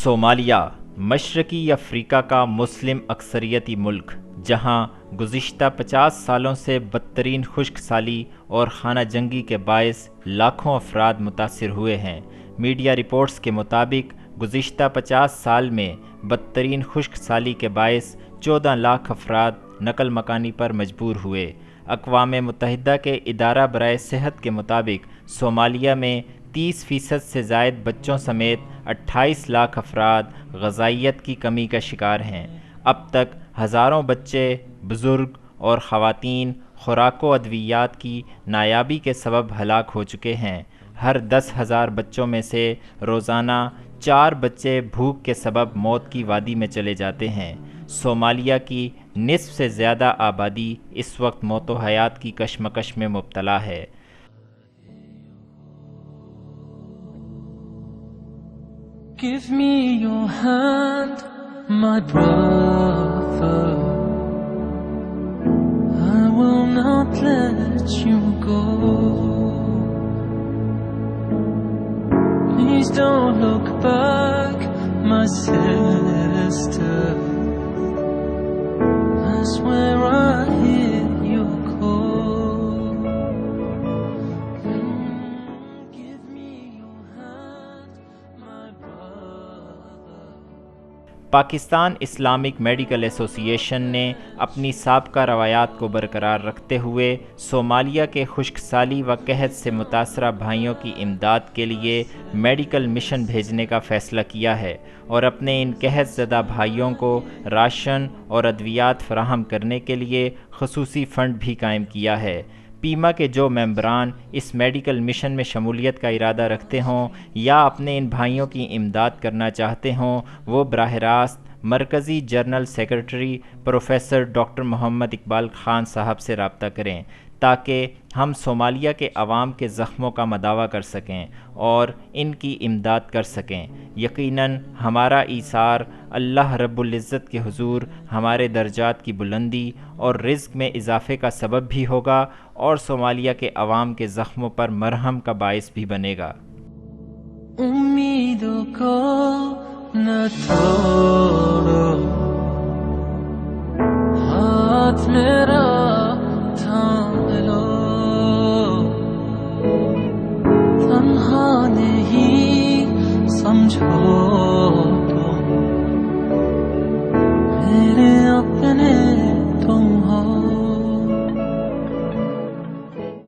Somalia मशरकी Africa का मुस्लिम अक्सरियती मुल्क, जहाँ गुज़िश्ता 50 सालों से बदतरीन खुश्क साली और खाना जंगी के बायस लाखों अफराद मुतासिर हुए हैं। मीडिया रिपोर्ट्स के मुताबिक गुज़िश्ता 50 साल में बदतरीन खुश्क साली के बायस 14 लाख अफराद नकल मकानी पर मजबूर हुए। अक़वाम मुत्तहिदा के इदारा बराए सेहत के मुताबिक सोमालिया में 30% से ज़ायद बच्चों समेत 28 लाख अफराद ग़ज़ाइयत की कमी का शिकार हैं। अब तक हज़ारों बच्चे, बुज़ुर्ग और ख़वातीन खुराको अद्वियात की नायाबी के सबब हलाक हो चुके हैं। हर 10,000 बच्चों में से रोज़ाना 4 बच्चे भूख के सबब मौत की वादी में चले जाते हैं। सोमालिया की निस्फ़ से ज़्यादा आबादी इस वक्त मौत व हयात की कशमकश में मुब्तला है। Give me your hand, my brother. I will not let you go. Please don't look back, my sister. I swear I hear you call. Give me your hand, my brother. Pakistan Islamic medical association ने अपनी साबका रवायात को बरकरार रखते हुए Somalia के खुश्क साली व कहत से मुतासरा भाइयों की इमदाद के लिए मेडिकल मिशन भेजने का फ़ैसला किया है और अपने इन कहत ज़दा भाइयों को राशन और अद्वियात फराहम करने के लिए ख़ुसूसी फ़ंड भी कायम किया है। पीमा के जो मेंबरान इस मेडिकल मिशन में शमूलियत का इरादा रखते हों या अपने इन भाइयों की इमदाद करना चाहते हों, वो बराह रास्त मरकज़ी general secretary professor doctor Mohammad Iqbal Khan Sahab से रब्ता करें ताकि हम सोमालिया के अवाम के ज़ख्मों का मदावा कर सकें और इनकी इमदाद कर सकें। यकीनन हमारा ईसार अल्लाह रब्बुल इज़्ज़त के हुज़ूर हमारे दर्जात की बुलंदी और रिज़्क़ में इजाफ़े का सबब भी होगा और सोमालिया के अवाम के ज़ख्मों पर मरहम का बाइस भी बनेगा। उम्मीदों को न तोड़ो, हाथ मेरा